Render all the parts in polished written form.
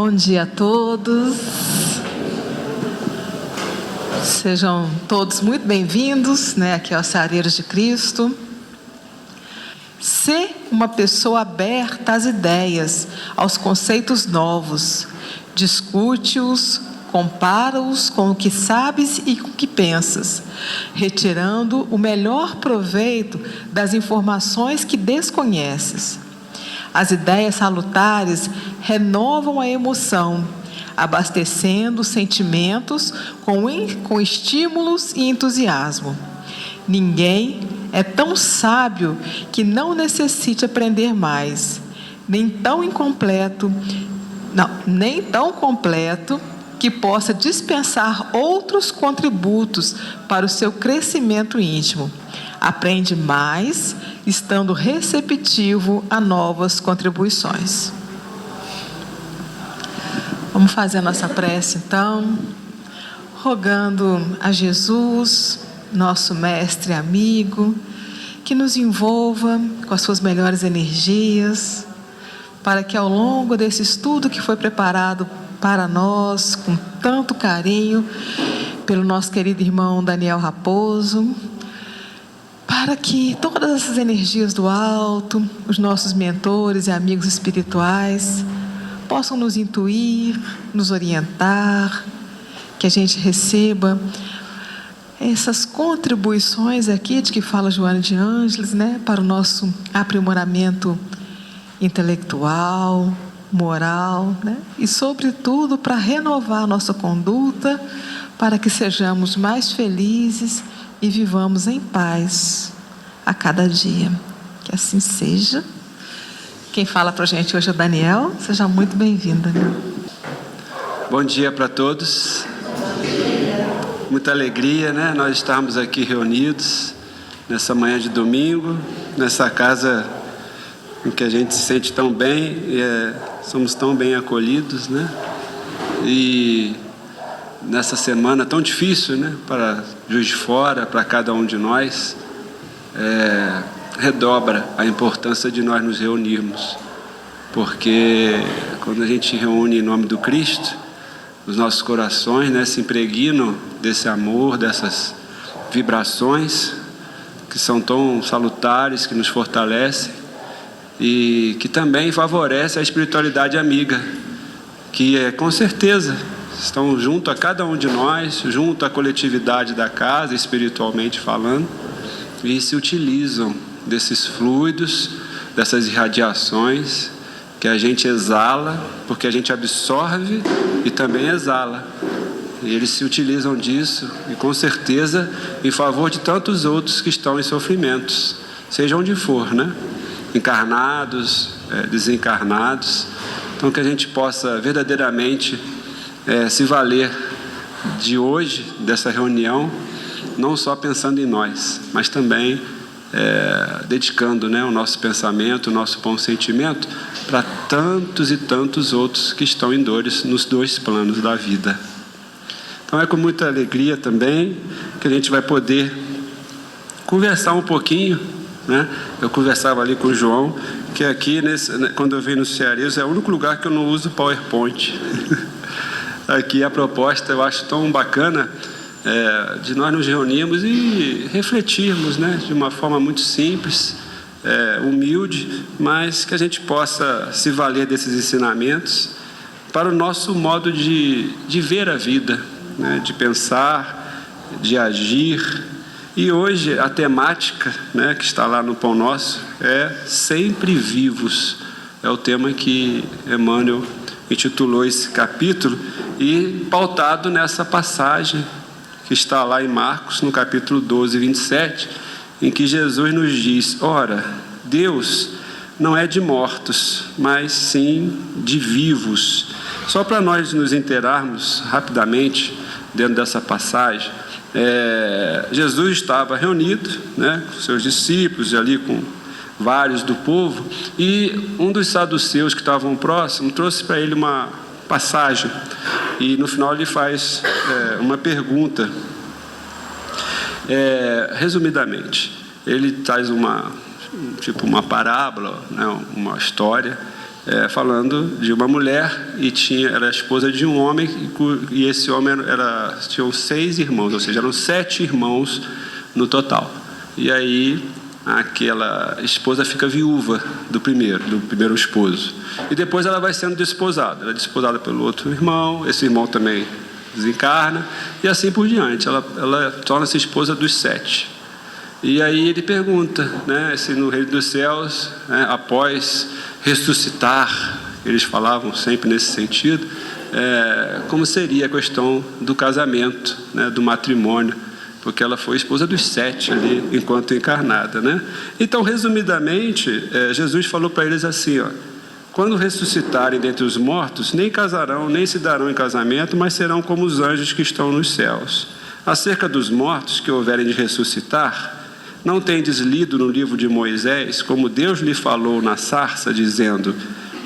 Bom dia a todos. Sejam todos muito bem-vindos, aqui aos Ceareiros de Cristo. Ser uma pessoa aberta às ideias, aos conceitos novos. Discute-os, compara-os com o que sabes e com o que pensas, retirando o melhor proveito das informações que desconheces. As ideias salutares renovam a emoção, abastecendo os sentimentos com estímulos e entusiasmo. Ninguém é tão sábio que não necessite aprender mais, nem tão completo que possa dispensar outros contributos para o seu crescimento íntimo. Aprende mais, estando receptivo a novas contribuições. Vamos fazer a nossa prece, então, rogando a Jesus, nosso mestre e amigo, que nos envolva com as suas melhores energias, para que ao longo desse estudo que foi preparado para nós, com tanto carinho, pelo nosso querido irmão Daniel Raposo, para que todas essas energias do alto, os nossos mentores e amigos espirituais, possam nos intuir, nos orientar, que a gente receba essas contribuições aqui de que fala Joana de Ângeles, para o nosso aprimoramento intelectual, moral, e sobretudo para renovar a nossa conduta, para que sejamos mais felizes e vivamos em paz a cada dia. Que assim seja. Quem fala para a gente hoje é o Daniel. Seja muito bem-vindo, Daniel. Bom dia para todos. Muita alegria, nós estarmos aqui reunidos nessa manhã de domingo, nessa casa em que a gente se sente tão bem e somos tão bem acolhidos, E nessa semana tão difícil, para Juiz de Fora, para cada um de nós, redobra a importância de nós nos reunirmos, porque quando a gente reúne em nome do Cristo, os nossos corações, se impregnam desse amor, dessas vibrações que são tão salutares, que nos fortalecem e que também favorece a espiritualidade amiga, que com certeza estão junto a cada um de nós, junto à coletividade da casa, espiritualmente falando, e se utilizam desses fluidos, dessas irradiações que a gente exala, porque a gente absorve e também exala. E eles se utilizam disso, e com certeza, em favor de tantos outros que estão em sofrimentos, seja onde for, encarnados, desencarnados. Então, que a gente possa verdadeiramente se valer de hoje, dessa reunião, não só pensando em nós, mas também dedicando o nosso pensamento, o nosso bom sentimento para tantos e tantos outros que estão em dores nos dois planos da vida. Então é com muita alegria também que a gente vai poder conversar um pouquinho, Eu conversava ali com o João, que aqui, quando eu venho no Ceareiros, é o único lugar que eu não uso PowerPoint. Aqui a proposta eu acho tão bacana, de nós nos reunirmos e refletirmos, de uma forma muito simples, humilde, mas que a gente possa se valer desses ensinamentos para o nosso modo de ver a vida, de pensar, de agir. E hoje a temática, que está lá no Pão Nosso, é sempre vivos. É o tema que Emmanuel intitulou esse capítulo e pautado nessa passagem que está lá em Marcos, no capítulo 12, 27, em que Jesus nos diz: ora, Deus não é de mortos, mas sim de vivos. Só para nós nos inteirarmos rapidamente dentro dessa passagem, Jesus estava reunido, com seus discípulos e ali com vários do povo, e um dos saduceus que estavam próximos trouxe para ele uma passagem, e no final ele faz uma pergunta. Resumidamente, ele traz uma parábola, uma história, falando de uma mulher e era a esposa de um homem, e esse homem tinham 6 irmãos, ou seja, eram 7 irmãos no total. E aí aquela esposa fica viúva do primeiro esposo, e depois ela vai sendo desposada. Ela é desposada pelo outro irmão, esse irmão também desencarna, e assim por diante. Ela torna-se esposa dos 7. E aí ele pergunta, né, se no reino dos céus, né, após ressuscitar, eles falavam sempre nesse sentido, como seria a questão do casamento, né, do matrimônio, porque ela foi esposa dos 7 ali, enquanto encarnada, né? Então, resumidamente, Jesus falou para eles assim, quando ressuscitarem dentre os mortos, nem casarão, nem se darão em casamento, mas serão como os anjos que estão nos céus. Acerca dos mortos que houverem de ressuscitar, não tendes lido no livro de Moisés, como Deus lhe falou na sarça, dizendo: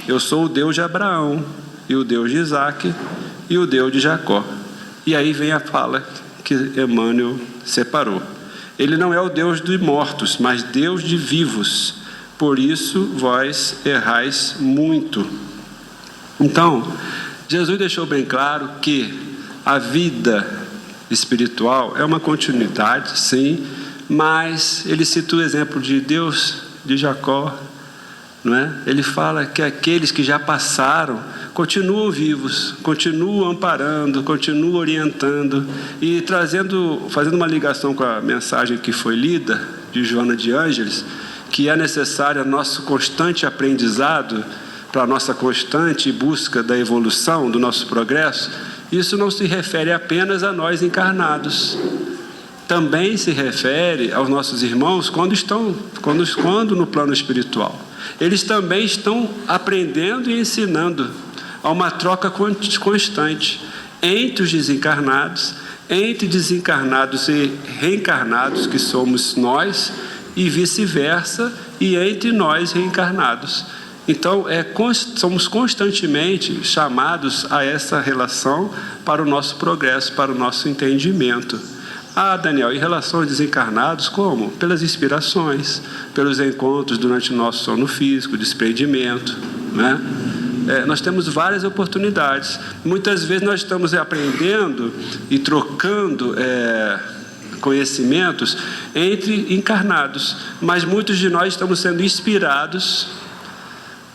eu sou o Deus de Abraão, e o Deus de Isaque, e o Deus de Jacó. E aí vem a fala que Emmanuel separou. Ele não é o Deus de mortos, mas Deus de vivos. Por isso vós errais muito. Então, Jesus deixou bem claro que a vida espiritual é uma continuidade, sim, mas ele cita o exemplo de Deus de Jacó, não é? Ele fala que aqueles que já passaram continuam vivos, continuam amparando, continuam orientando e fazendo uma ligação com a mensagem que foi lida de Joana de Ângeles, que é necessário nosso constante aprendizado para a nossa constante busca da evolução, do nosso progresso. Isso não se refere apenas a nós encarnados, também se refere aos nossos irmãos quando no plano espiritual. Eles também estão aprendendo e ensinando. Há uma troca constante entre os desencarnados, entre desencarnados e reencarnados, que somos nós, e vice-versa, e entre nós reencarnados. Então, somos constantemente chamados a essa relação para o nosso progresso, para o nosso entendimento. Daniel, em relação aos desencarnados, como? Pelas inspirações, pelos encontros durante o nosso sono físico, desprendimento, né? Nós temos várias oportunidades. Muitas vezes nós estamos aprendendo e trocando conhecimentos entre encarnados, mas muitos de nós estamos sendo inspirados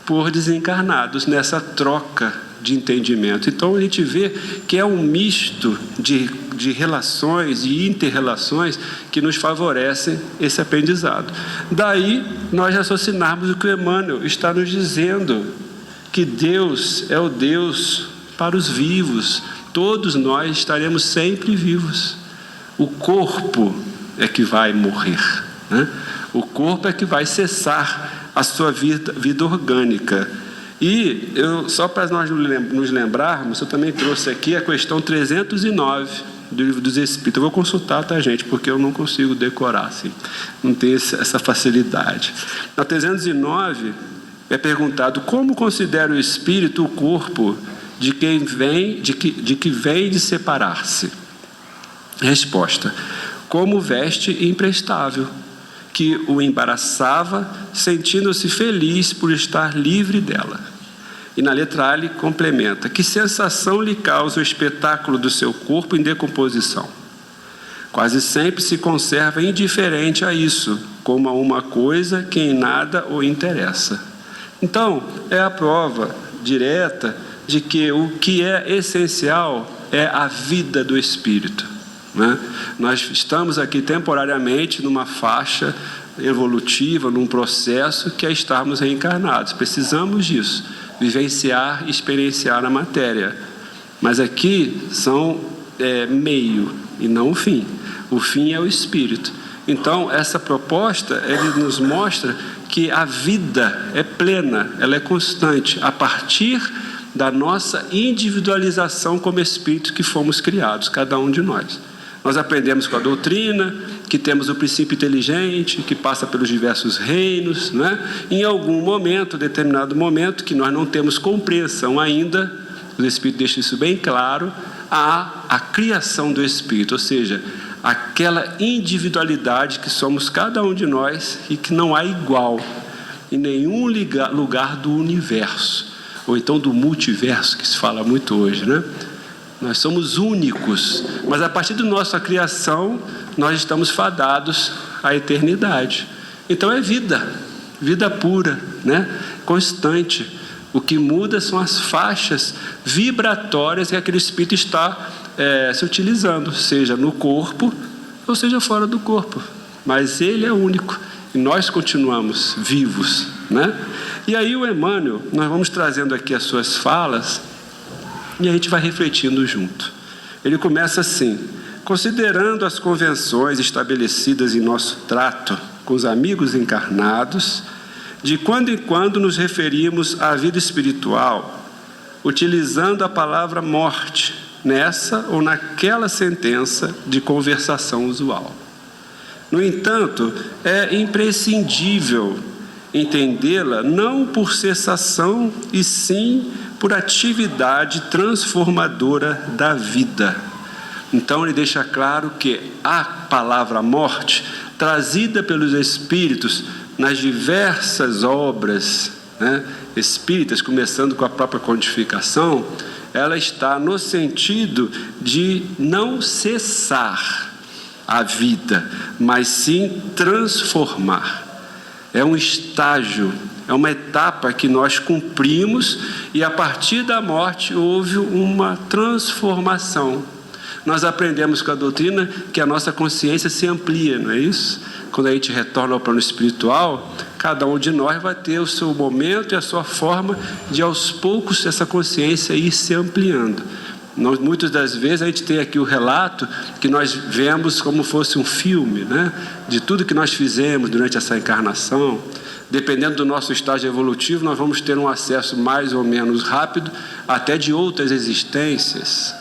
por desencarnados nessa troca de entendimento. Então a gente vê que é um misto de relações e inter-relações que nos favorecem esse aprendizado. Daí nós raciocinarmos o que o Emmanuel está nos dizendo, que Deus é o Deus para os vivos. Todos nós estaremos sempre vivos. O corpo é que vai morrer, né? O corpo é que vai cessar a sua vida orgânica. E só para nós nos lembrarmos, eu também trouxe aqui a questão 309 do Livro dos Espíritos. Eu vou consultar, tá, gente? Porque eu não consigo decorar, assim. Não tenho essa facilidade. Na 309 é perguntado: como considera o espírito o corpo de que vem de separar-se? Resposta: como veste imprestável, que o embaraçava, sentindo-se feliz por estar livre dela. E na letra A ele complementa: que sensação lhe causa o espetáculo do seu corpo em decomposição? Quase sempre se conserva indiferente a isso, como a uma coisa que em nada o interessa. Então, é a prova direta de que o que é essencial é a vida do espírito, né? Nós estamos aqui temporariamente numa faixa evolutiva, num processo que é estarmos reencarnados. Precisamos disso, vivenciar e experienciar a matéria. Mas aqui são meio e não o fim. O fim é o espírito. Então, essa proposta, ele nos mostra que a vida é plena, ela é constante, a partir da nossa individualização como espírito que fomos criados, cada um de nós. Nós aprendemos com a doutrina que temos o princípio inteligente, que passa pelos diversos reinos, né? Em algum momento, determinado momento, que nós não temos compreensão ainda, o Espírito deixa isso bem claro, há a criação do Espírito, ou seja, aquela individualidade que somos cada um de nós e que não há igual. em nenhum lugar do universo, ou então do multiverso, que se fala muito hoje, né? Nós somos únicos, mas a partir da nossa criação, nós estamos fadados à eternidade. Então é vida pura, né? Constante. O que muda são as faixas vibratórias que aquele espírito está se utilizando, seja no corpo ou seja fora do corpo. Mas ele é único e nós continuamos vivos, né? E aí o Emmanuel, nós vamos trazendo aqui as suas falas e a gente vai refletindo junto. Ele começa assim: considerando as convenções estabelecidas em nosso trato com os amigos encarnados, de quando em quando nos referimos à vida espiritual, utilizando a palavra morte nessa ou naquela sentença de conversação usual. No entanto, é imprescindível entendê-la não por cessação, e sim por atividade transformadora da vida. Então ele deixa claro que a palavra morte, trazida pelos espíritos nas diversas obras, né, espíritas, começando com a própria codificação, ela está no sentido de não cessar a vida, mas sim transformar. É um estágio, é uma etapa que nós cumprimos e a partir da morte houve uma transformação. Nós aprendemos com a doutrina que a nossa consciência se amplia, não é isso? Quando a gente retorna ao plano espiritual, cada um de nós vai ter o seu momento e a sua forma de, aos poucos, essa consciência ir se ampliando. Muitas das vezes a gente tem aqui o relato que nós vemos como fosse um filme, né? De tudo que nós fizemos durante essa encarnação. Dependendo do nosso estágio evolutivo, nós vamos ter um acesso mais ou menos rápido até de outras existências,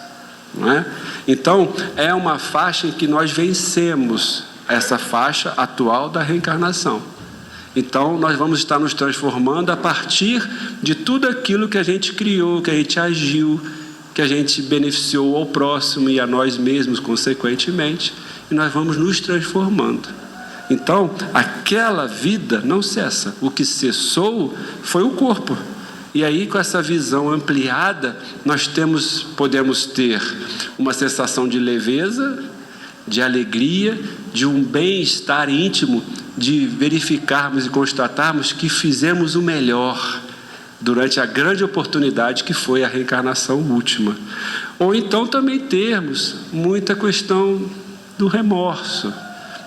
não é? Então, é uma faixa em que nós vencemos essa faixa atual da reencarnação. Então, nós vamos estar nos transformando a partir de tudo aquilo que a gente criou, que a gente agiu, que a gente beneficiou ao próximo e a nós mesmos, consequentemente, e nós vamos nos transformando. Então, aquela vida não cessa. O que cessou foi o corpo. E aí, com essa visão ampliada, nós podemos ter uma sensação de leveza, de alegria, de um bem-estar íntimo, de verificarmos e constatarmos que fizemos o melhor durante a grande oportunidade que foi a reencarnação última. Ou então também termos muita questão do remorso,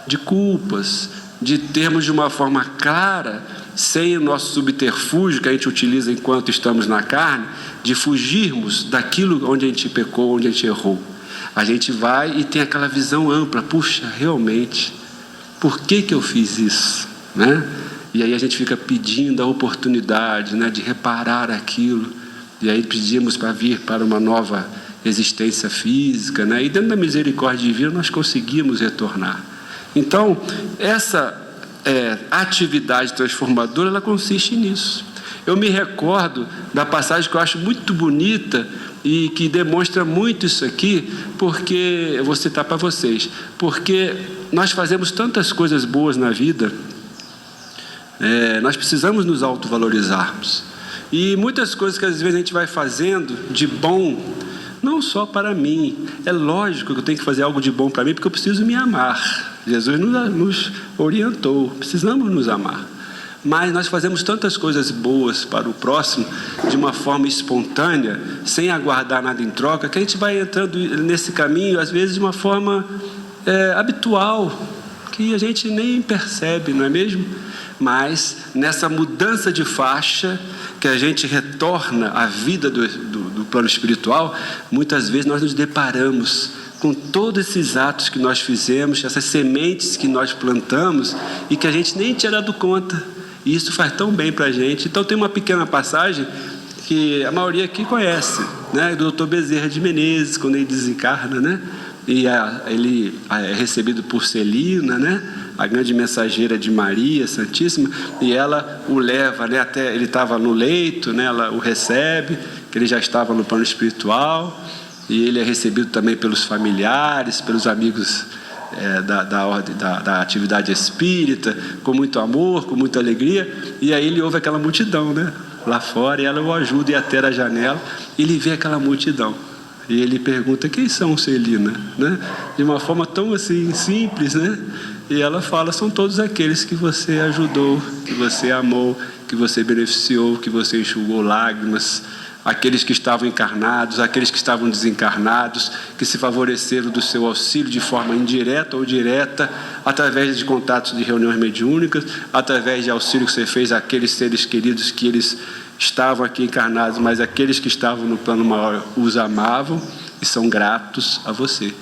de culpas, de termos de uma forma clara, sem o nosso subterfúgio que a gente utiliza enquanto estamos na carne, de fugirmos daquilo onde a gente pecou, onde a gente errou. A gente vai e tem aquela visão ampla: puxa, realmente, por que eu fiz isso? Né? E aí a gente fica pedindo a oportunidade, né, de reparar aquilo. E aí pedimos para vir para uma nova existência física, né? E dentro da misericórdia divina nós conseguimos retornar. Então, essa atividade transformadora, ela consiste nisso. Eu me recordo da passagem que eu acho muito bonita e que demonstra muito isso aqui, porque eu vou citar para vocês, porque nós fazemos tantas coisas boas na vida, nós precisamos nos autovalorizarmos. E muitas coisas que às vezes a gente vai fazendo de bom, não só para mim, é lógico que eu tenho que fazer algo de bom para mim, porque eu preciso me amar. Jesus nos orientou, precisamos nos amar. Mas nós fazemos tantas coisas boas para o próximo, de uma forma espontânea, sem aguardar nada em troca, que a gente vai entrando nesse caminho, às vezes de uma forma habitual, que a gente nem percebe, não é mesmo? Mas nessa mudança de faixa, que a gente retorna à vida do plano espiritual, muitas vezes nós nos deparamos com todos esses atos que nós fizemos, essas sementes que nós plantamos e que a gente nem tinha dado conta. E isso faz tão bem para a gente. Então tem uma pequena passagem que a maioria aqui conhece, né? Do Dr. Bezerra de Menezes, quando ele desencarna, né? E ele é recebido por Celina, né? A grande mensageira de Maria Santíssima, e ela o leva, né? Até ele estava no leito, né? Ela o recebe, que ele já estava no plano espiritual, e ele é recebido também pelos familiares, pelos amigos da ordem da atividade espírita, com muito amor, com muita alegria, e aí ele ouve aquela multidão, né, lá fora, e ela o ajuda a ir até a janela, e ele vê aquela multidão, e ele pergunta: quem são, Celina? Né? De uma forma tão assim simples, né? E ela fala: são todos aqueles que você ajudou, que você amou, que você beneficiou, que você enxugou lágrimas, aqueles que estavam encarnados, aqueles que estavam desencarnados, que se favoreceram do seu auxílio de forma indireta ou direta, através de contatos de reuniões mediúnicas, através de auxílio que você fez àqueles seres queridos que eles estavam aqui encarnados, mas aqueles que estavam no plano maior os amavam e são gratos a você.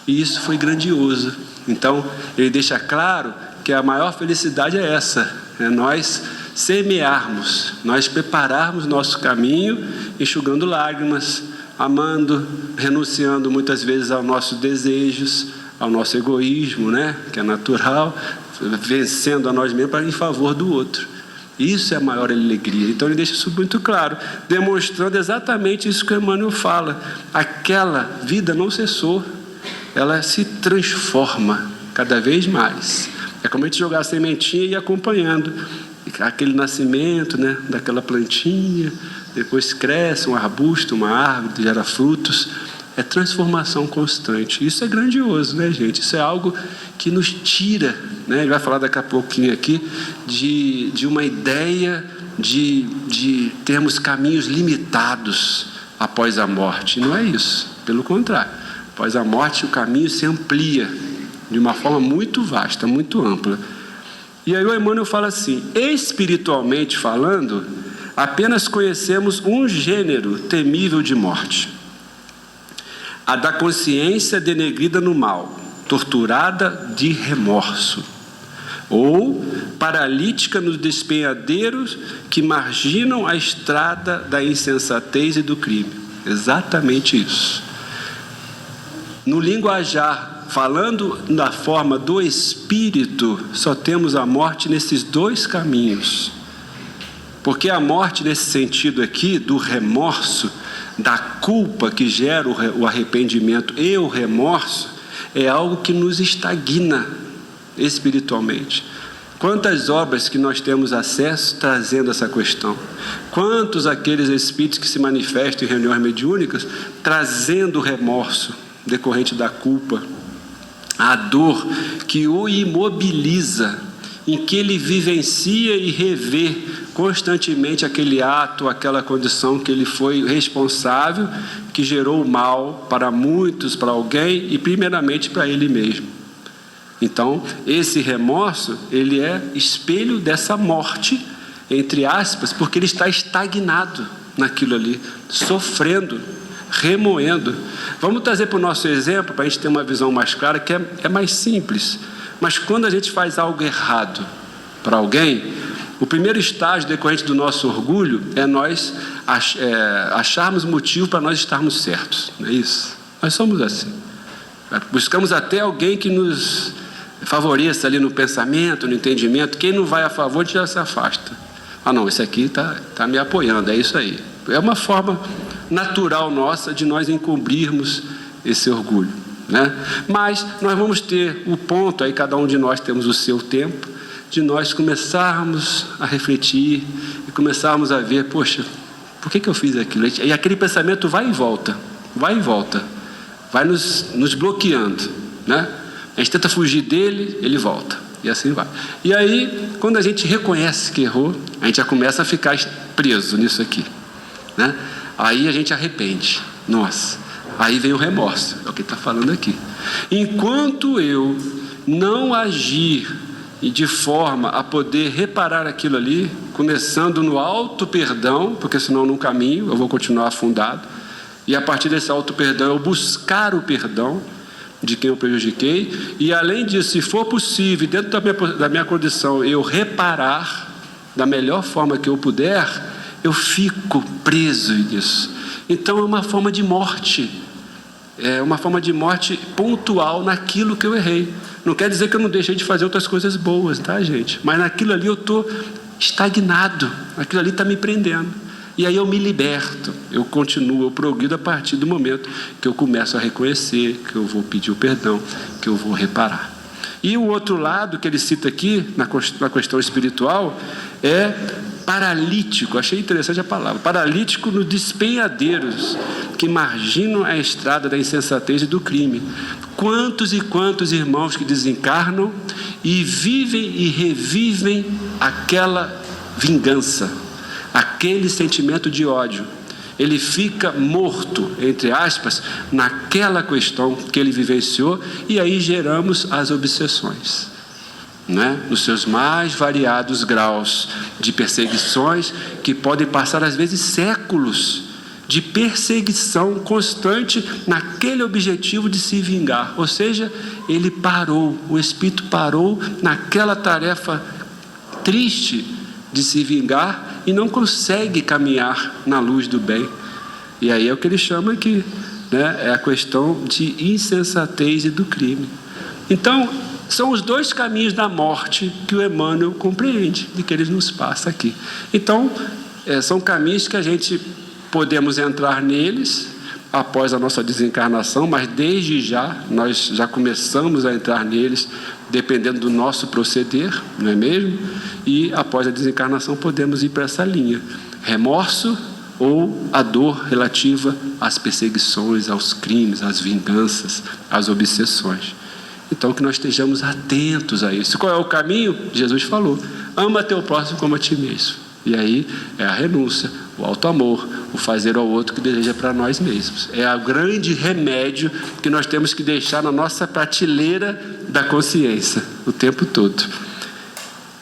E isso foi grandioso. Então, ele deixa claro que a maior felicidade é essa, é nós semearmos, nós prepararmos nosso caminho, enxugando lágrimas, amando, renunciando muitas vezes aos nossos desejos, ao nosso egoísmo, né, que é natural, vencendo a nós mesmos em favor do outro. Isso é a maior alegria. Então ele deixa isso muito claro, demonstrando exatamente isso que o Emmanuel fala. Aquela vida não cessou, ela se transforma cada vez mais. É como a gente jogar a sementinha e ir acompanhando aquele nascimento, né, daquela plantinha, depois cresce um arbusto, uma árvore, gera frutos. É transformação constante. Isso é grandioso, né, gente? Isso é algo que nos tira, né? Ele vai falar daqui a pouquinho aqui de uma ideia de termos caminhos limitados após a morte. Não é isso, pelo contrário. Após a morte o caminho se amplia de uma forma muito vasta, muito ampla. E aí o Emmanuel fala assim: espiritualmente falando, apenas conhecemos um gênero temível de morte, a da consciência denegrida no mal, torturada de remorso, ou paralítica nos despenhadeiros que marginam a estrada da insensatez e do crime. Exatamente isso. No linguajar, falando da forma do espírito, só temos a morte nesses dois caminhos. Porque a morte, nesse sentido aqui, do remorso, da culpa que gera o arrependimento e o remorso, é algo que nos estagna espiritualmente. Quantas obras que nós temos acesso trazendo essa questão? Quantos aqueles espíritos que se manifestam em reuniões mediúnicas trazendo o remorso decorrente da culpa, a dor que o imobiliza, em que ele vivencia e revê constantemente aquele ato, aquela condição que ele foi responsável, que gerou o mal para muitos, para alguém e primeiramente para ele mesmo. Então, esse remorso, ele é espelho dessa morte, entre aspas, porque ele está estagnado naquilo ali, sofrendo, remoendo. Vamos trazer para o nosso exemplo, para a gente ter uma visão mais clara, que é mais simples. Mas quando a gente faz algo errado para alguém, o primeiro estágio decorrente do nosso orgulho é nós acharmos motivo para nós estarmos certos, não é isso? Nós somos assim. Buscamos até alguém que nos favoreça ali no pensamento, no entendimento. Quem não vai a favor, a gente já se afasta. Ah, não, esse aqui está me apoiando, é isso aí. É uma forma natural nossa de nós encobrirmos esse orgulho, né? Mas nós vamos ter o ponto, aí cada um de nós temos o seu tempo, de nós começarmos a refletir e começarmos a ver, poxa, por que eu fiz aquilo? E aquele pensamento vai e volta, vai nos bloqueando, né? A gente tenta fugir dele, ele volta, e assim vai. E aí, quando a gente reconhece que errou, a gente já começa a ficar preso nisso aqui, né? Aí a gente arrepende, nossa, aí vem o remorso, é o que está falando aqui. Enquanto eu não agir e de forma a poder reparar aquilo ali, começando no auto-perdão, porque senão no caminho eu vou continuar afundado, e a partir desse auto-perdão eu buscar o perdão de quem eu prejudiquei, e além disso, se for possível, dentro da minha condição, eu reparar da melhor forma que eu puder, eu fico preso nisso. Então é uma forma de morte, é uma forma de morte pontual naquilo que eu errei. Não quer dizer que eu não deixei de fazer outras coisas boas, tá, gente? Mas naquilo ali eu estou estagnado, aquilo ali está me prendendo. E aí eu me liberto, eu continuo, eu progrido a partir do momento que eu começo a reconhecer, que eu vou pedir o perdão, que eu vou reparar. E o outro lado que ele cita aqui, na questão espiritual, é paralítico. Achei interessante a palavra. Paralítico nos despenhadeiros que marginam a estrada da insensatez e do crime. Quantos e quantos irmãos que desencarnam e vivem e revivem aquela vingança, aquele sentimento de ódio. Ele fica morto, entre aspas, naquela questão que ele vivenciou, e aí geramos as obsessões, né? Nos seus mais variados graus de perseguições, que podem passar às vezes séculos de perseguição constante naquele objetivo de se vingar. Ou seja, ele parou, o espírito parou naquela tarefa triste de se vingar e não consegue caminhar na luz do bem. E aí é o que ele chama aqui, né? É a questão de insensatez e do crime. Então, são os dois caminhos da morte que o Emmanuel compreende, de que ele nos passa aqui. Então, são caminhos que a gente podemos entrar neles após a nossa desencarnação, mas desde já, nós já começamos a entrar neles, dependendo do nosso proceder, não é mesmo? E após a desencarnação podemos ir para essa linha: remorso ou a dor relativa às perseguições, aos crimes, às vinganças, às obsessões. Então que nós estejamos atentos a isso. Qual é o caminho? Jesus falou: ama teu próximo como a ti mesmo. E aí é a renúncia, o auto-amor, o fazer ao outro que deseja para nós mesmos. É o grande remédio que nós temos que deixar na nossa prateleira da consciência o tempo todo.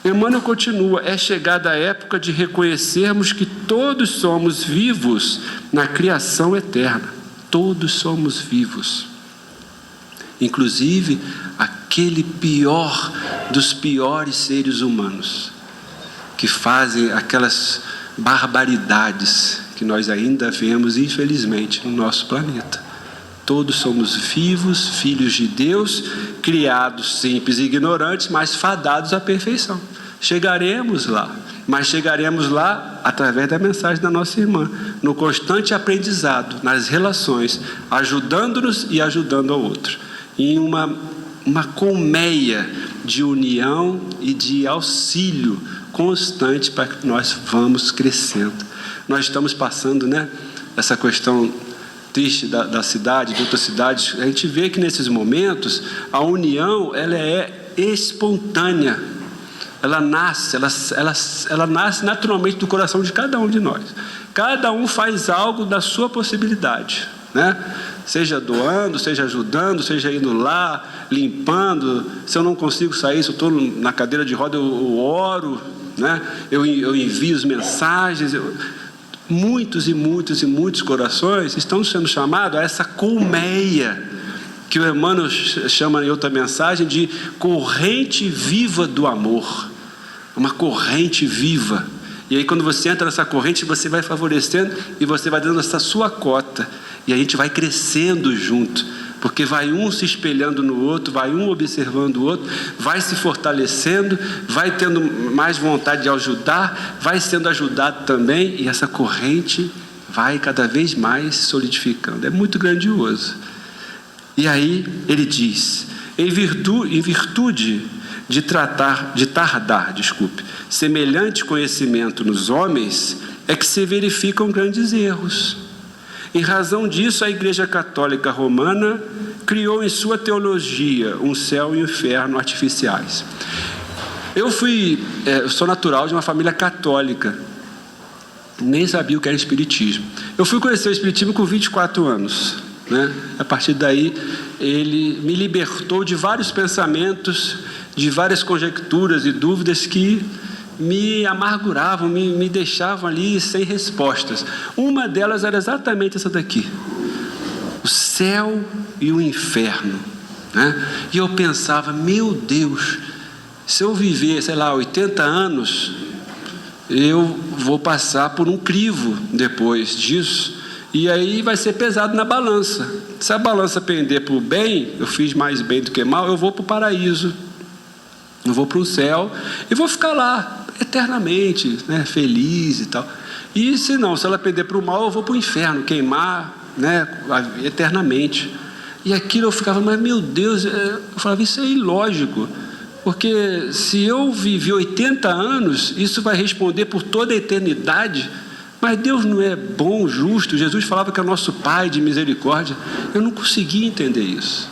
Emmanuel continua: é chegada a época de reconhecermos que todos somos vivos na criação eterna. Todos somos vivos. Inclusive aquele pior dos piores seres humanos, que fazem aquelas barbaridades que nós ainda vemos, infelizmente, no nosso planeta. Todos somos vivos, filhos de Deus, criados simples e ignorantes, mas fadados à perfeição. Chegaremos lá, mas chegaremos lá através da mensagem da nossa irmã, no constante aprendizado, nas relações, ajudando-nos e ajudando ao outro, em uma colmeia de união e de auxílio constante para que nós vamos crescendo. Nós estamos passando, né, essa questão triste da cidade, de outras cidades. A gente vê que nesses momentos a união ela é espontânea, ela nasce naturalmente do coração de cada um de nós. Cada um faz algo da sua possibilidade, né? Seja doando, seja ajudando, seja indo lá, limpando. Se eu não consigo sair, se eu estou na cadeira de roda, eu oro, né? Eu envio as mensagens. Muitos e muitos e muitos corações estão sendo chamados a essa colmeia, que o Emmanuel chama em outra mensagem de corrente viva do amor. Uma corrente viva. E aí quando você entra nessa corrente, você vai favorecendo e você vai dando essa sua cota. E a gente vai crescendo junto, porque vai um se espelhando no outro, vai um observando o outro, vai se fortalecendo, vai tendo mais vontade de ajudar, vai sendo ajudado também, e essa corrente vai cada vez mais se solidificando. É muito grandioso. E aí ele diz: em virtude de tardar, semelhante conhecimento nos homens, é que se verificam grandes erros. Em razão disso, a Igreja Católica Romana criou em sua teologia um céu e um inferno artificiais. Eu sou natural de uma família católica, nem sabia o que era espiritismo. Eu fui conhecer o espiritismo com 24 anos, né? A partir daí, ele me libertou de vários pensamentos, de várias conjecturas e dúvidas que me amarguravam, me deixavam ali sem respostas. Uma delas era exatamente essa daqui: o céu e o inferno, né? E eu pensava: meu Deus, se eu viver, 80 anos, eu vou passar por um crivo depois disso, e aí vai ser pesado na balança. Se a balança pender para o bem, eu fiz mais bem do que mal, eu vou para o paraíso, eu vou para o céu e vou ficar lá eternamente, né, feliz e tal. E se ela perder para o mal, eu vou para o inferno, queimar, né, eternamente. E aquilo eu ficava, mas meu Deus, eu falava, isso é ilógico, porque se eu vivi 80 anos, isso vai responder por toda a eternidade. Mas Deus não é bom, justo. Jesus falava que é o nosso Pai de misericórdia. Eu não conseguia entender isso.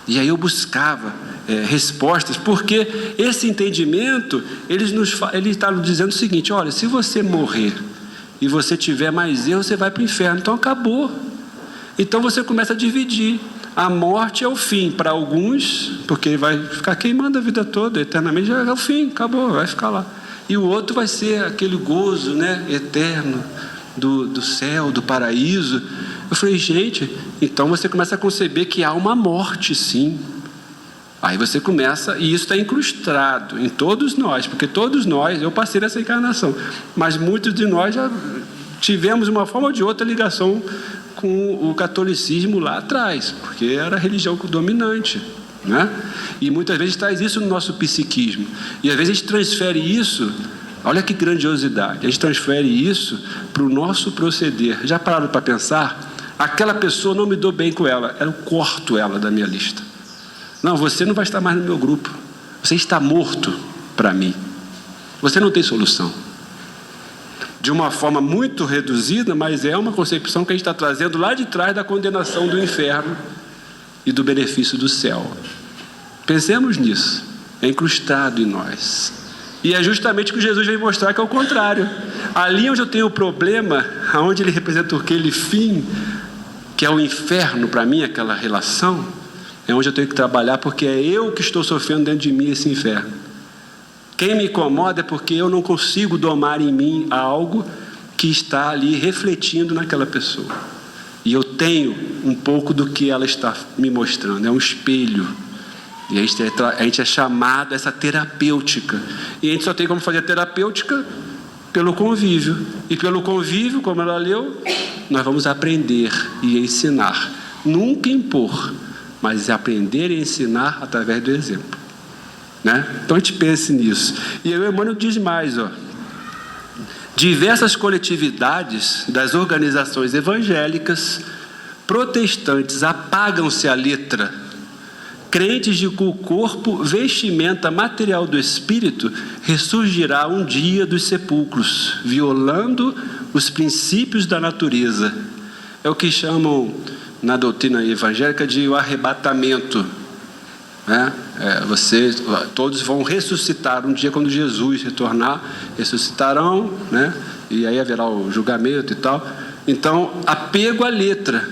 E aí eu buscava respostas, porque esse entendimento, ele está nos dizendo o seguinte: olha, se você morrer e você tiver mais erro, você vai para o inferno. Então acabou. Então você começa a dividir. A morte é o fim para alguns, porque ele vai ficar queimando a vida toda, eternamente, já é o fim, acabou, vai ficar lá. E o outro vai ser aquele gozo, né, eterno do céu, do paraíso. Eu falei, gente, então você começa a conceber que há uma morte, sim. Aí você começa, e isso está incrustado em todos nós, porque todos nós, eu passei nessa encarnação, mas muitos de nós já tivemos, de uma forma ou de outra, ligação com o catolicismo lá atrás, porque era a religião dominante, né? E muitas vezes traz isso no nosso psiquismo, e às vezes a gente transfere isso, olha que grandiosidade, a gente transfere isso para o nosso proceder. Já pararam para pensar? Aquela pessoa, não me dou bem com ela, eu corto ela da minha lista. Não, você não vai estar mais no meu grupo, você está morto para mim, você não tem solução. De uma forma muito reduzida, mas é uma concepção que a gente está trazendo lá de trás da condenação do inferno e do benefício do céu. Pensemos nisso, é incrustado em nós. E é justamente o que Jesus vem mostrar, que é o contrário. Ali onde eu tenho o problema, onde ele representa aquele fim, que é o inferno para mim, aquela relação, é onde eu tenho que trabalhar, porque é eu que estou sofrendo dentro de mim esse inferno. Quem me incomoda é porque eu não consigo domar em mim algo que está ali refletindo naquela pessoa. E eu tenho um pouco do que ela está me mostrando, é um espelho. E a gente é chamado a essa terapêutica. E a gente só tem como fazer a terapêutica pelo convívio. E pelo convívio, como ela leu, nós vamos aprender e ensinar. Nunca impor, mas aprender e ensinar através do exemplo. Né? Então a gente pense nisso. E aí o Emmanuel diz mais, diversas coletividades das organizações evangélicas protestantes apagam-se a letra, crentes de que o corpo, vestimenta material do espírito, ressurgirá um dia dos sepulcros, violando os princípios da natureza. É o que chamam na doutrina evangélica de o arrebatamento. Né? Todos vão ressuscitar um dia quando Jesus retornar, ressuscitarão, né? E aí haverá o julgamento e tal. Então, apego à letra.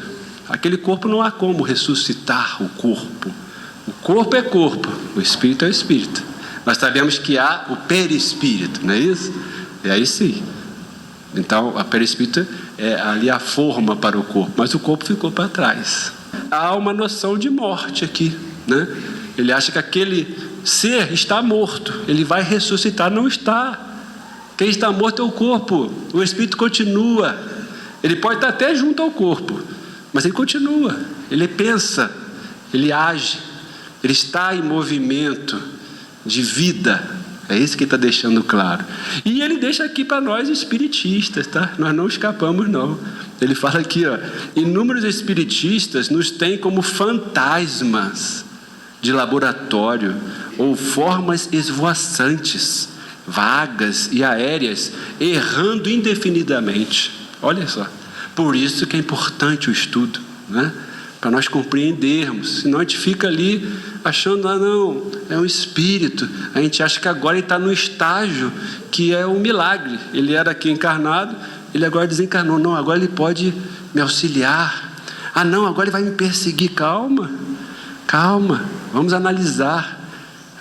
Aquele corpo não há como ressuscitar o corpo. O corpo é corpo, o espírito é espírito. Nós sabemos que há o perispírito, não é isso? E aí sim. Então, a perispírito é ali a forma para o corpo, mas o corpo ficou para trás. Há uma noção de morte aqui, né? Ele acha que aquele ser está morto, ele vai ressuscitar. Não está. Quem está morto é o corpo, o espírito continua. Ele pode estar até junto ao corpo, mas ele continua, ele pensa, ele age, ele está em movimento de vida. É isso que ele está deixando claro. E ele deixa aqui para nós espiritistas, tá? Nós não escapamos, não. Ele fala aqui, inúmeros espiritistas nos têm como fantasmas de laboratório ou formas esvoaçantes, vagas e aéreas, errando indefinidamente. Olha só, por isso que é importante o estudo, né? Para nós compreendermos, senão a gente fica ali achando, não, é um espírito, a gente acha que agora ele está no estágio que é um milagre, ele era aqui encarnado, ele agora desencarnou, não, agora ele pode me auxiliar, não, agora ele vai me perseguir. Calma, vamos analisar.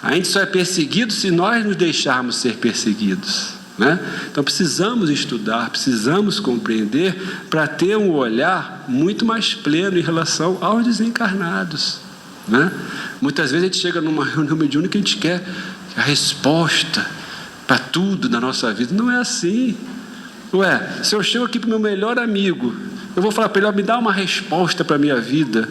A gente só é perseguido se nós nos deixarmos ser perseguidos, né? Então precisamos estudar, precisamos compreender para ter um olhar muito mais pleno em relação aos desencarnados, né? Muitas vezes a gente chega numa reunião mediúnica e a gente quer a resposta para tudo na nossa vida. Não é assim. Se eu chego aqui para o meu melhor amigo, eu vou falar para ele, me dá uma resposta para a minha vida.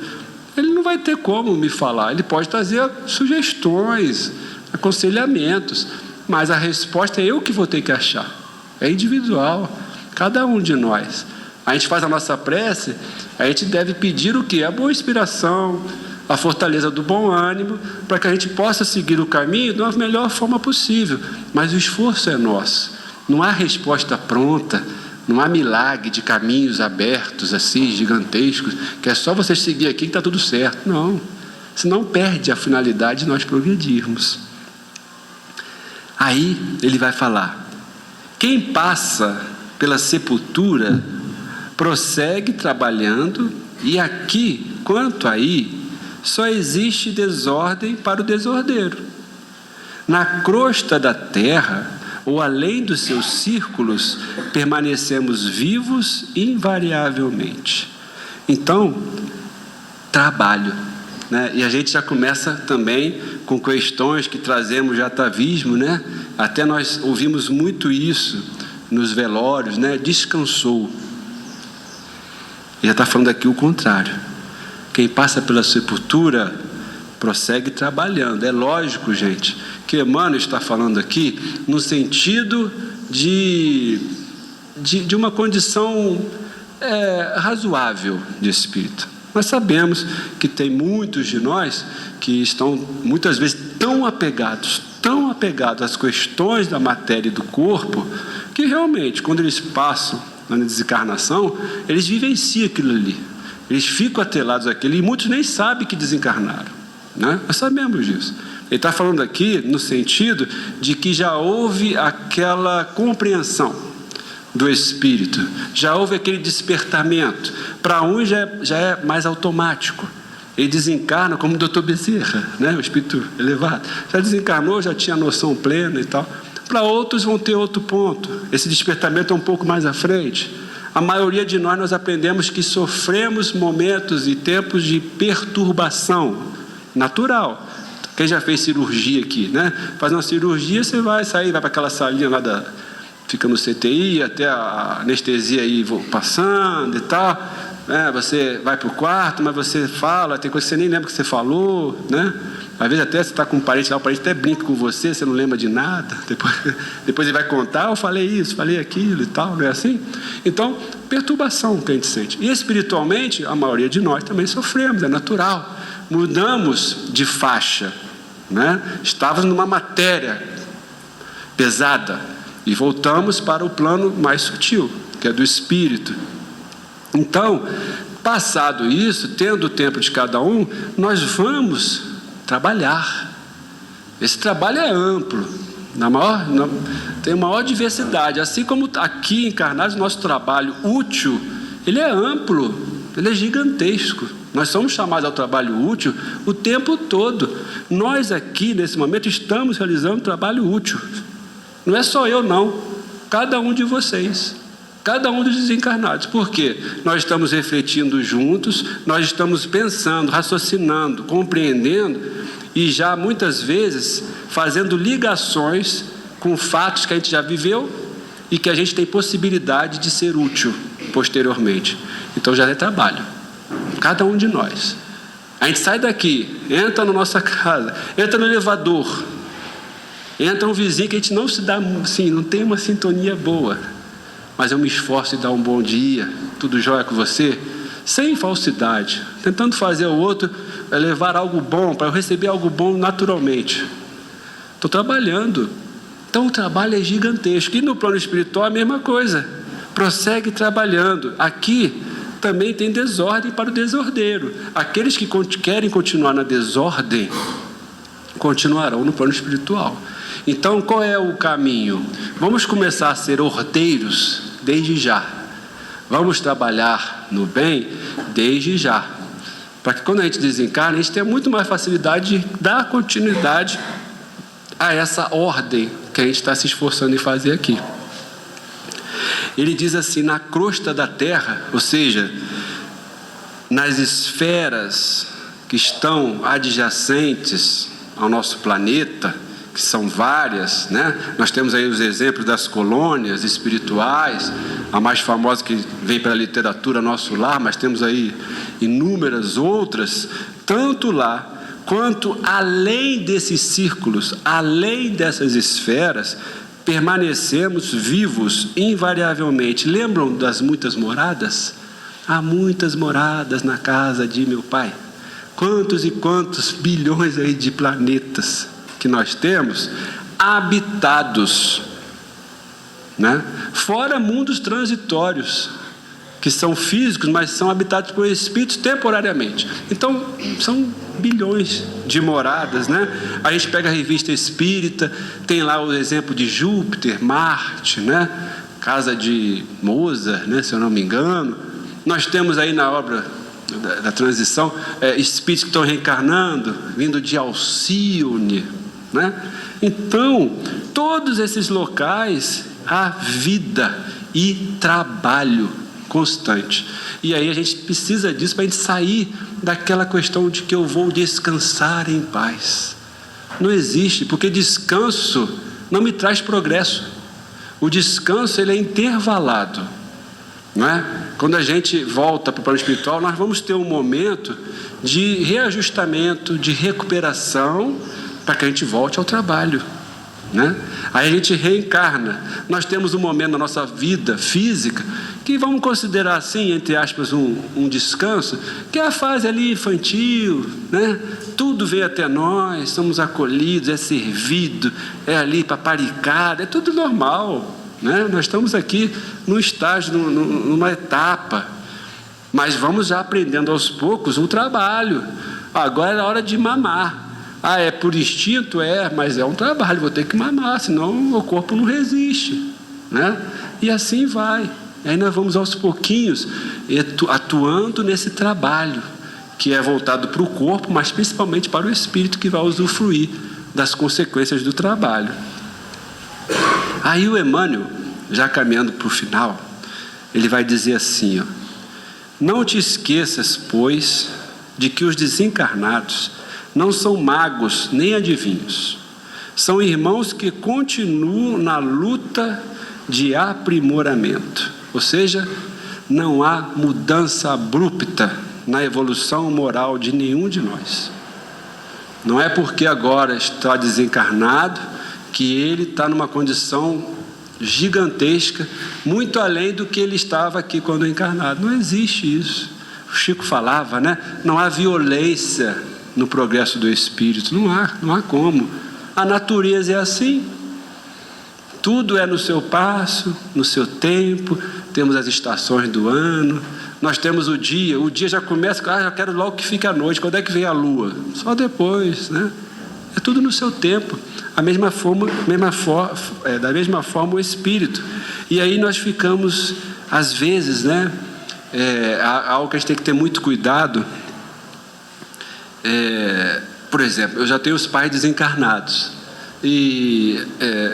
Ele não vai ter como me falar, ele pode trazer sugestões, aconselhamentos, mas a resposta é eu que vou ter que achar, é individual. Cada um de nós. A gente faz a nossa prece, a gente deve pedir o quê? A boa inspiração, a fortaleza do bom ânimo, para que a gente possa seguir o caminho da melhor forma possível. Mas o esforço é nosso. Não há resposta pronta, não há milagre de caminhos abertos, assim, gigantescos, que é só você seguir aqui que está tudo certo. Não. Senão perde a finalidade de nós progredirmos. Aí ele vai falar: quem passa pela sepultura prossegue trabalhando, e aqui, quanto aí, só existe desordem para o desordeiro. Na crosta da terra, ou além dos seus círculos, permanecemos vivos invariavelmente. Então, trabalho, né? E a gente já começa também com questões que trazemos de atavismo, né? Até nós ouvimos muito isso nos velórios, né? Descansou. Ele já está falando aqui o contrário. Quem passa pela sepultura prossegue trabalhando. É lógico, gente, que Emmanuel está falando aqui no sentido de uma condição razoável de espírito. Nós sabemos que tem muitos de nós que estão muitas vezes tão apegados às questões da matéria e do corpo, que realmente, quando eles passam na desencarnação, eles vivenciam aquilo ali. Eles ficam atelados àquilo, e muitos nem sabem que desencarnaram, né? Nós sabemos disso. Ele está falando aqui no sentido de que já houve aquela compreensão do espírito, já houve aquele despertamento. Para uns já é mais automático. Ele desencarna como o Dr. Bezerra, né? O espírito elevado. Já desencarnou, já tinha noção plena e tal. Para outros vão ter outro ponto. Esse despertamento é um pouco mais à frente. A maioria de nós aprendemos que sofremos momentos e tempos de perturbação natural. Quem já fez cirurgia aqui, né? Faz uma cirurgia, você vai para aquela salinha lá fica no CTI, até a anestesia aí passando e tal, né? Você vai para o quarto, mas você fala, tem coisa que você nem lembra que você falou, né? Às vezes até você está com um parente lá, o parente até brinca com você não lembra de nada, depois ele vai contar: eu falei isso, falei aquilo e tal, não é assim? Então, perturbação que a gente sente. E espiritualmente, a maioria de nós também sofremos, é natural. Mudamos de faixa, né? Estávamos numa matéria pesada e voltamos para o plano mais sutil, que é do espírito. Então, passado isso, tendo o tempo de cada um, nós vamos trabalhar. Esse trabalho é amplo, tem maior diversidade. Assim como aqui encarnados, nosso trabalho útil, ele é amplo, ele é gigantesco. Nós somos chamados ao trabalho útil o tempo todo. Nós aqui, nesse momento, estamos realizando um trabalho útil. Não é só eu, não. Cada um de vocês. Cada um dos desencarnados. Por quê? Nós estamos refletindo juntos, nós estamos pensando, raciocinando, compreendendo e já muitas vezes fazendo ligações com fatos que a gente já viveu e que a gente tem possibilidade de ser útil posteriormente. Então já é trabalho. Cada um de nós. A gente sai daqui, entra na nossa casa, entra no elevador, entra um vizinho que a gente não se dá, assim, não tem uma sintonia boa, mas eu me esforço em dar um bom dia, tudo jóia com você, sem falsidade, tentando fazer o outro levar algo bom, para eu receber algo bom naturalmente. Estou trabalhando. Então o trabalho é gigantesco. E no plano espiritual a mesma coisa. Prossegue trabalhando. Aqui também tem desordem para o desordeiro. Aqueles que querem continuar na desordem continuarão no plano espiritual. Então qual é o caminho? Vamos começar a ser ordeiros desde já. Vamos trabalhar no bem desde já, para que quando a gente desencarna, a gente tenha muito mais facilidade de dar continuidade a essa ordem que a gente está se esforçando em fazer aqui. Ele diz assim: na crosta da terra, ou seja, nas esferas que estão adjacentes ao nosso planeta, que são várias, né? Nós temos aí os exemplos das colônias espirituais, a mais famosa que vem pela literatura Nosso Lar, mas temos aí inúmeras outras, tanto lá quanto além desses círculos, além dessas esferas, permanecemos vivos invariavelmente. Lembram das muitas moradas? Há muitas moradas na casa de meu Pai. Quantos e quantos bilhões aí de planetas que nós temos habitados, né? Fora mundos transitórios, que são físicos, mas são habitados por espíritos temporariamente. Então, são bilhões de moradas, né? A gente pega a revista Espírita, tem lá o exemplo de Júpiter, Marte, né? Casa de Mozart, né? Se eu não me engano. Nós temos aí na obra da transição, espíritos que estão reencarnando, vindo de Alcione, né? Então, todos esses locais há vida e trabalho constante. E aí a gente precisa disso para a gente sair daquela questão de que eu vou descansar em paz. Não existe, porque descanso não me traz progresso. O descanso, ele é intervalado, não é? Quando a gente volta para o plano espiritual, nós vamos ter um momento de reajustamento, de recuperação, para que a gente volte ao trabalho, né? Aí a gente reencarna. Nós temos um momento na nossa vida física que vamos considerar assim, entre aspas, um descanso, que é a fase ali infantil, né? Tudo vem até nós, somos acolhidos, é servido, é ali paparicado, é tudo normal, né? Nós estamos aqui num estágio, numa etapa, mas vamos já aprendendo aos poucos o trabalho. Agora é a hora de mamar. É por instinto? Mas é um trabalho, vou ter que mamar, senão o corpo não resiste, né? E assim vai. Aí nós vamos aos pouquinhos atuando nesse trabalho, que é voltado para o corpo, mas principalmente para o espírito, que vai usufruir das consequências do trabalho. Aí o Emmanuel, já caminhando para o final, ele vai dizer assim, não te esqueças, pois, de que os desencarnados não são magos nem adivinhos. São irmãos que continuam na luta de aprimoramento. Ou seja, não há mudança abrupta na evolução moral de nenhum de nós. Não é porque agora está desencarnado que ele está numa condição gigantesca, muito além do que ele estava aqui quando encarnado. Não existe isso. O Chico falava, né? Não há violência no progresso do espírito. Não há como. A natureza é assim. Tudo é no seu passo, no seu tempo. Temos as estações do ano. Nós temos o dia já começa, já quero logo que fique a noite. Quando é que vem a lua? Só depois, né? É tudo no seu tempo. Da mesma forma o espírito. E aí nós ficamos, às vezes, né? Algo que a gente tem que ter muito cuidado. Por exemplo, eu já tenho os pais desencarnados. E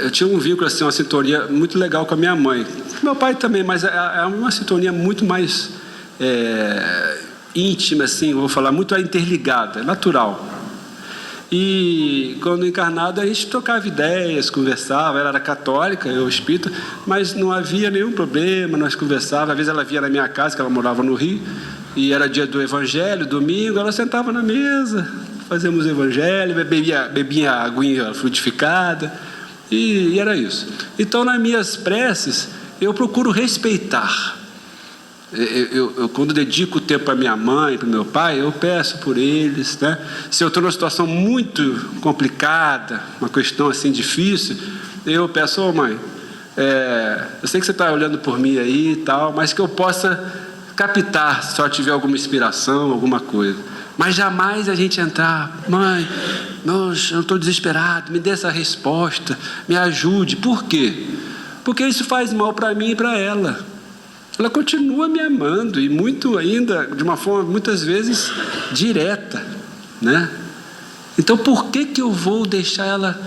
eu tinha um vínculo, assim, uma sintonia muito legal com a minha mãe. Meu pai também, mas é uma sintonia muito mais íntima, assim, vou falar, muito interligada, natural. E quando encarnado a gente trocava ideias, conversava. Ela era católica, eu espírita, mas não havia nenhum problema, nós conversávamos. Às vezes ela vinha na minha casa, que ela morava no Rio, e era dia do Evangelho, domingo, ela sentava na mesa, fazíamos o Evangelho, bebia a aguinha frutificada, e era isso. Então, nas minhas preces, eu procuro respeitar. Eu quando dedico tempo para minha mãe, para meu pai, eu peço por eles, né? Se eu estou numa situação muito complicada, uma questão assim difícil, eu peço, mãe, eu sei que você está olhando por mim aí e tal, mas que eu possa captar, se eu tiver alguma inspiração, alguma coisa. Mas jamais a gente entrar, mãe, eu estou desesperado, me dê essa resposta, me ajude. Por quê? Porque isso faz mal para mim e para ela. Ela continua me amando, e muito ainda, de uma forma muitas vezes direta, né? Então por que eu vou deixar ela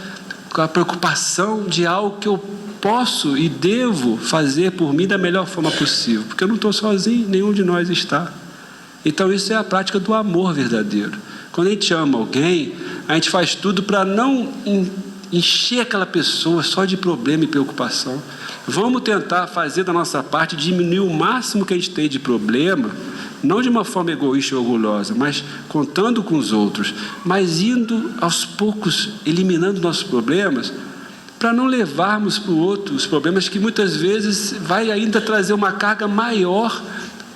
com a preocupação de algo que eu posso e devo fazer por mim da melhor forma possível? Porque eu não estou sozinho, nenhum de nós está. Então isso é a prática do amor verdadeiro. Quando a gente ama alguém, a gente faz tudo para não encher aquela pessoa só de problema e preocupação. Vamos tentar fazer da nossa parte, diminuir o máximo que a gente tem de problema, não de uma forma egoísta e orgulhosa, mas contando com os outros, mas indo aos poucos, eliminando nossos problemas, para não levarmos para o outro os problemas que muitas vezes vai ainda trazer uma carga maior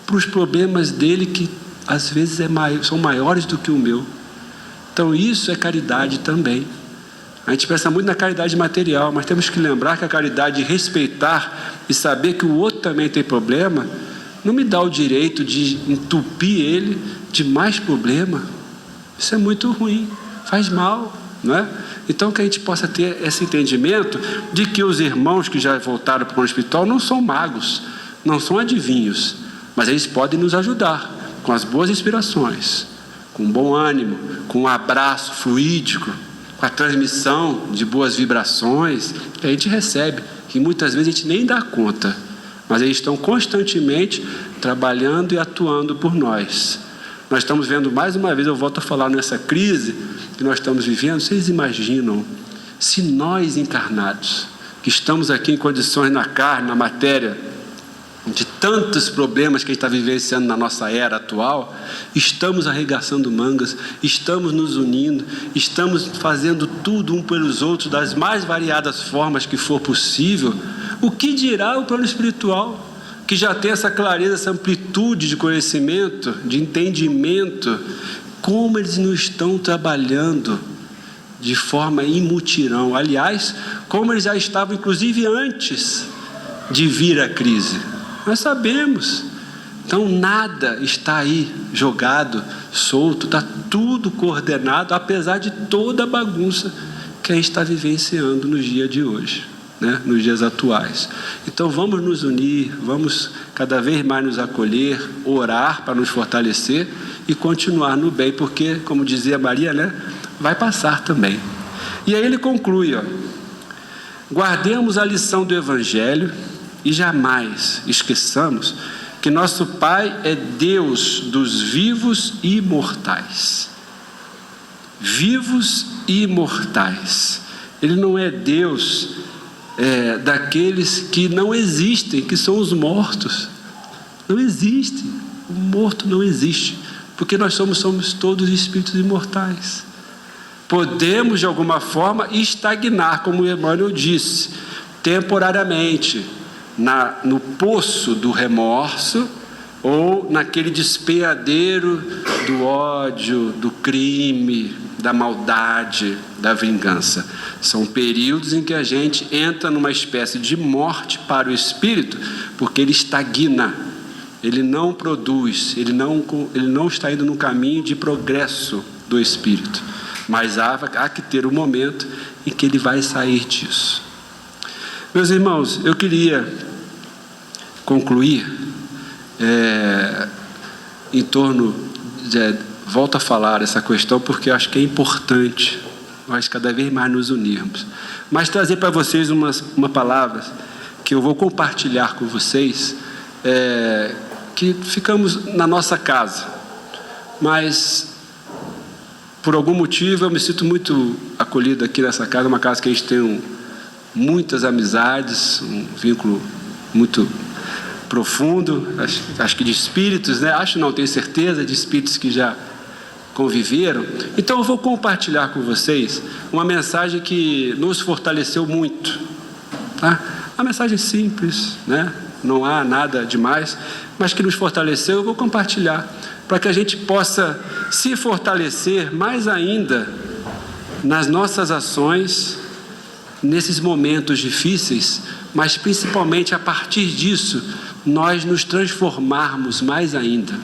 para os problemas dele, que às vezes são maiores do que o meu. Então isso é caridade também. A gente pensa muito na caridade material, mas temos que lembrar que a caridade de respeitar e saber que o outro também tem problema, não me dá o direito de entupir ele de mais problema. Isso é muito ruim, faz mal, não é? Então que a gente possa ter esse entendimento de que os irmãos que já voltaram para o plano espiritual não são magos, não são adivinhos, mas eles podem nos ajudar com as boas inspirações, com bom ânimo, com um abraço fluídico, com a transmissão de boas vibrações que a gente recebe, que muitas vezes a gente nem dá conta, mas eles estão constantemente trabalhando e atuando por nós. Nós estamos vendo, mais uma vez, eu volto a falar nessa crise que nós estamos vivendo. Vocês imaginam se nós encarnados, que estamos aqui em condições na carne, na matéria, de tantos problemas que a gente está vivenciando na nossa era atual, estamos arregaçando mangas, estamos nos unindo, estamos fazendo tudo um pelos outros, das mais variadas formas que for possível. O que dirá o plano espiritual, que já tem essa clareza, essa amplitude de conhecimento, de entendimento, como eles não estão trabalhando de forma imutirão. Aliás, como eles já estavam, inclusive, antes de vir a crise. Nós sabemos. Então nada está aí jogado, solto, está tudo coordenado, apesar de toda a bagunça que a gente está vivenciando no dia de hoje, né? Nos dias atuais. Então vamos nos unir, vamos cada vez mais nos acolher, orar para nos fortalecer e continuar no bem, porque, como dizia Maria, né? Vai passar também. E aí ele conclui, ó: guardemos a lição do Evangelho e jamais esqueçamos que nosso Pai é Deus dos vivos e imortais. Vivos e imortais. Ele não é Deus daqueles que não existem, que são os mortos. Não existe. O morto não existe, porque nós somos todos espíritos imortais. Podemos, de alguma forma, estagnar, como Emmanuel disse, temporariamente, no poço do remorso, ou naquele despenhadeiro do ódio, do crime, da maldade, da vingança. São períodos em que a gente entra numa espécie de morte para o espírito, porque ele estagna, ele não produz, ele não está indo no caminho de progresso do espírito. Mas há que ter um momento em que ele vai sair disso. Meus irmãos, eu queria concluir em torno volto a falar essa questão porque eu acho que é importante nós cada vez mais nos unirmos, mas trazer para vocês uma palavra que eu vou compartilhar com vocês, que ficamos na nossa casa, mas por algum motivo eu me sinto muito acolhido aqui nessa casa, uma casa que a gente tem muitas amizades, um vínculo muito profundo, acho que de espíritos, né? Tenho certeza, de espíritos que já conviveram. Então eu vou compartilhar com vocês uma mensagem que nos fortaleceu muito, tá? Uma mensagem simples, né? Não há nada demais, mas que nos fortaleceu. Eu vou compartilhar para que a gente possa se fortalecer mais ainda nas nossas ações, nesses momentos difíceis, mas principalmente a partir disso nós nos transformarmos mais ainda,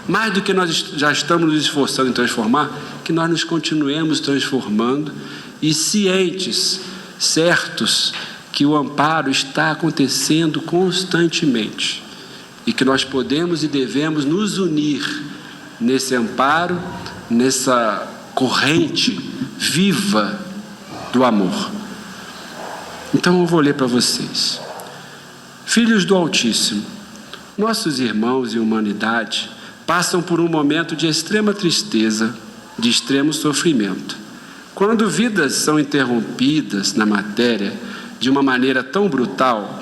mais do que nós já estamos nos esforçando em transformar, que nós nos continuemos transformando e cientes, certos que o amparo está acontecendo constantemente e que nós podemos e devemos nos unir nesse amparo, nessa corrente viva do amor. Então eu vou ler para vocês. Filhos do Altíssimo, nossos irmãos e humanidade passam por um momento de extrema tristeza, de extremo sofrimento. Quando vidas são interrompidas na matéria de uma maneira tão brutal,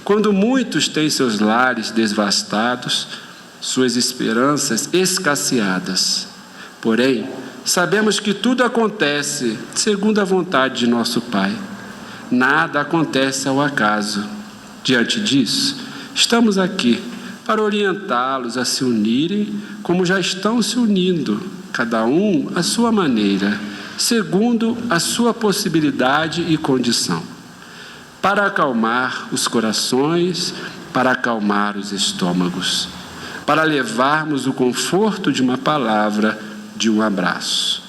quando muitos têm seus lares devastados, suas esperanças escasseadas. Porém, sabemos que tudo acontece segundo a vontade de nosso Pai. nada acontece ao acaso. Diante disso, estamos aqui para orientá-los a se unirem como já estão se unindo, cada um à sua maneira, segundo a sua possibilidade e condição, para acalmar os corações, para acalmar os estômagos, para levarmos o conforto de uma palavra, de um abraço.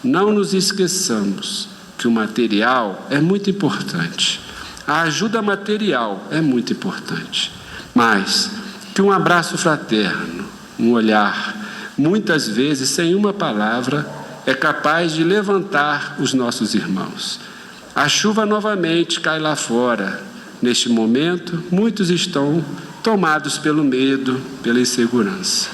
Não nos esqueçamos que o material é muito importante, a ajuda material é muito importante, mas que um abraço fraterno, um olhar, muitas vezes sem uma palavra, é capaz de levantar os nossos irmãos. A chuva novamente cai lá fora. Neste momento, muitos estão tomados pelo medo, pela insegurança.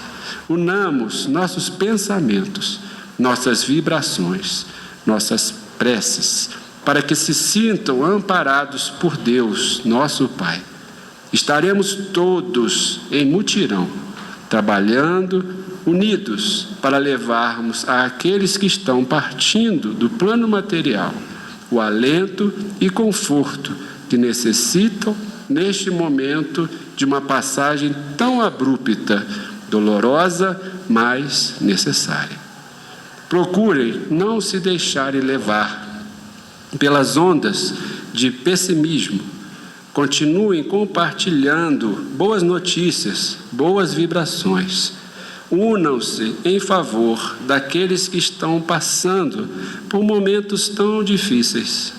Unamos nossos pensamentos, nossas vibrações, nossas preces, para que se sintam amparados por Deus, nosso Pai. Estaremos todos em mutirão, trabalhando, unidos, para levarmos àqueles que estão partindo do plano material o alento e conforto que necessitam neste momento de uma passagem tão abrupta, dolorosa, mas necessária. Procurem não se deixarem levar pelas ondas de pessimismo. Continuem compartilhando boas notícias, boas vibrações. Unam-se em favor daqueles que estão passando por momentos tão difíceis.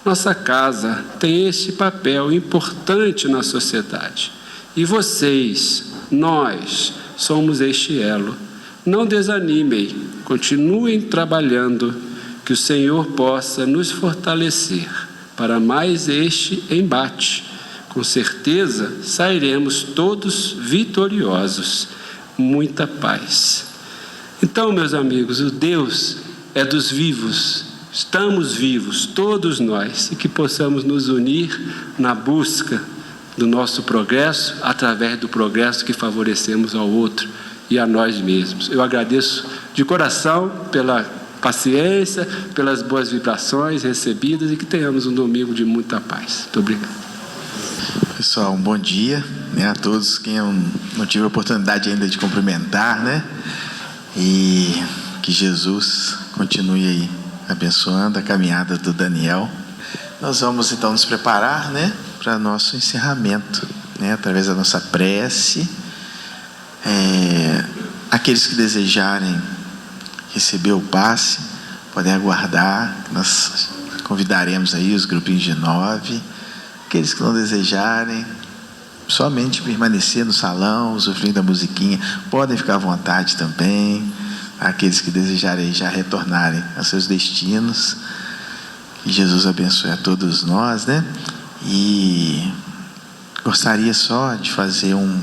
Nossa casa tem este papel importante na sociedade. E vocês, nós, somos este elo. Não desanimem, continuem trabalhando, que o Senhor possa nos fortalecer para mais este embate. Com certeza sairemos todos vitoriosos. Muita paz. Então, meus amigos, o Deus é dos vivos. Estamos vivos, todos nós, e que possamos nos unir na busca do nosso progresso, através do progresso que favorecemos ao outro e a nós mesmos. Eu agradeço de coração pela paciência, pelas boas vibrações recebidas e que tenhamos um domingo de muita paz. Muito obrigado. Pessoal, um bom dia, né, a todos quem eu não tive a oportunidade ainda de cumprimentar, né? E que Jesus continue aí abençoando a caminhada do Daniel. Nós vamos então nos preparar, né, para nosso encerramento, né, através da nossa prece. Aqueles que desejarem receber o passe podem aguardar. Nós convidaremos aí os grupinhos de 9. Aqueles que não desejarem somente permanecer no salão, usufruindo da musiquinha, podem ficar à vontade também. Aqueles que desejarem já retornarem a seus destinos. Que Jesus abençoe a todos nós, né? E gostaria só de fazer um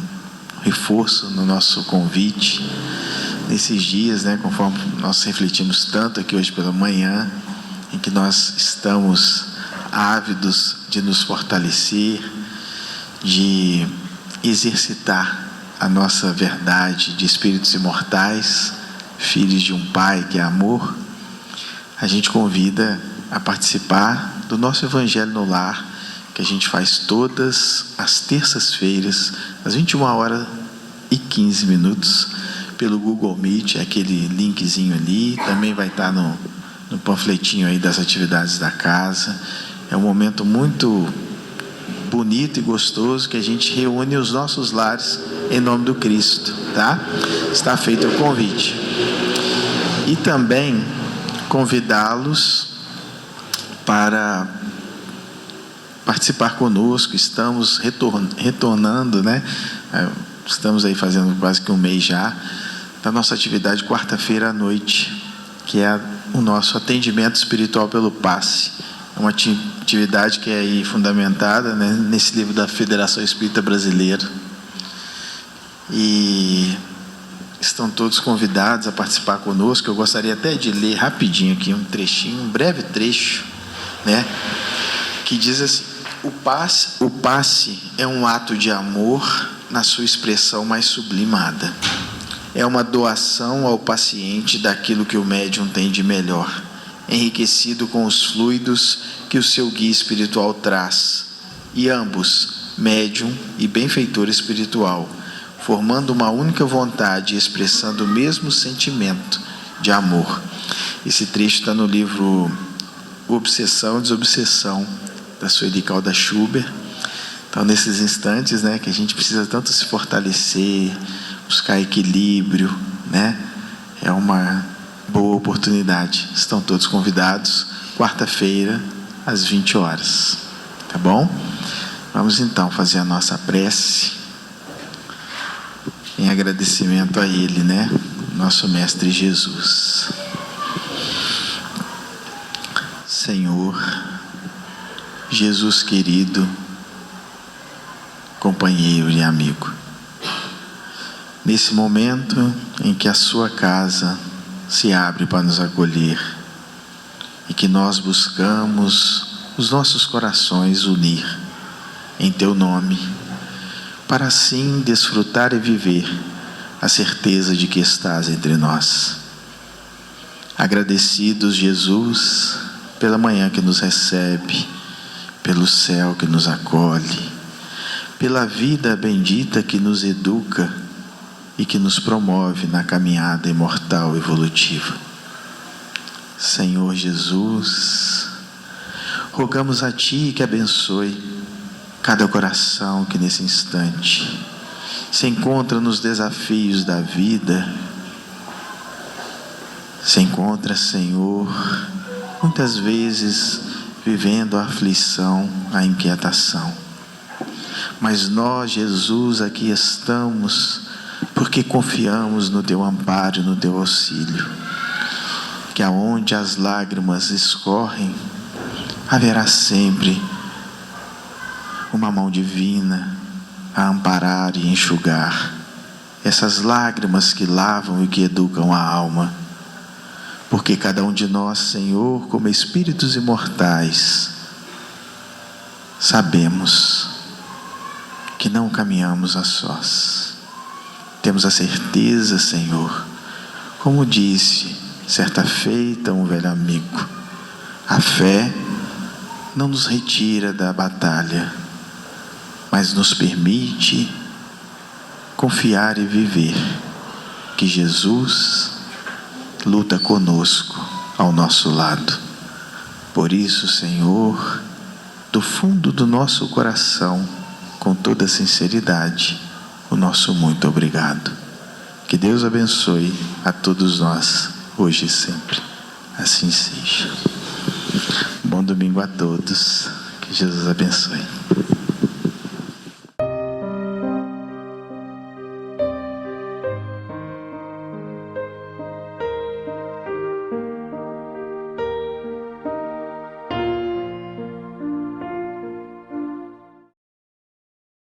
reforço no nosso convite nesses dias, né? Conforme nós refletimos tanto aqui hoje pela manhã, em que nós estamos ávidos de nos fortalecer, de exercitar a nossa verdade de espíritos imortais, filhos de um Pai que é amor. A gente convida a participar do nosso Evangelho no Lar, que a gente faz todas as terças-feiras, às 21h15, pelo Google Meet, aquele linkzinho ali, também vai estar no panfletinho aí das atividades da casa. É um momento muito bonito e gostoso que a gente reúne os nossos lares em nome do Cristo, tá? Está feito o convite. E também convidá-los para participar conosco. Estamos retornando, né? Estamos aí fazendo quase que um mês já da nossa atividade quarta-feira à noite, que é o nosso atendimento espiritual pelo passe. É uma atividade que é aí fundamentada, né, nesse livro da Federação Espírita Brasileira. E estão todos convidados a participar conosco. Eu gostaria até de ler rapidinho aqui um trechinho, um breve trecho, né, que diz assim: o passe é um ato de amor na sua expressão mais sublimada. É uma doação ao paciente daquilo que o médium tem de melhor. enriquecido com os fluidos que o seu guia espiritual traz, e ambos, médium e benfeitor espiritual, formando uma única vontade e expressando o mesmo sentimento de amor. Esse trecho está no livro Obsessão e Desobsessão, da Sueli Calda Schubert. Então, nesses instantes, né, que a gente precisa tanto se fortalecer, buscar equilíbrio, né, é uma boa oportunidade. Estão todos convidados, quarta-feira, às 20 horas. Tá bom? Vamos então fazer a nossa prece em agradecimento a Ele, né? Nosso Mestre Jesus. Senhor, Jesus querido, companheiro e amigo, nesse momento em que a sua casa se abre para nos acolher e que nós buscamos os nossos corações unir em Teu nome, para assim desfrutar e viver a certeza de que estás entre nós. Agradecidos, Jesus, pela manhã que nos recebe, pelo céu que nos acolhe, pela vida bendita que nos educa e que nos promove na caminhada imortal evolutiva. Senhor Jesus, rogamos a Ti que abençoe cada coração que nesse instante se encontra nos desafios da vida, se encontra, Senhor, muitas vezes vivendo a aflição, a inquietação. Mas nós, Jesus, aqui estamos porque confiamos no Teu amparo e no Teu auxílio, que aonde as lágrimas escorrem, haverá sempre uma mão divina a amparar e enxugar essas lágrimas que lavam e que educam a alma, porque cada um de nós, Senhor, como espíritos imortais, sabemos que não caminhamos a sós. Temos a certeza, Senhor, como disse certa feita um velho amigo, a fé não nos retira da batalha, mas nos permite confiar e viver que Jesus luta conosco ao nosso lado. Por isso, Senhor, do fundo do nosso coração, com toda sinceridade, o nosso muito obrigado. Que Deus abençoe a todos nós, hoje e sempre. Assim seja. Bom domingo a todos. Que Jesus abençoe.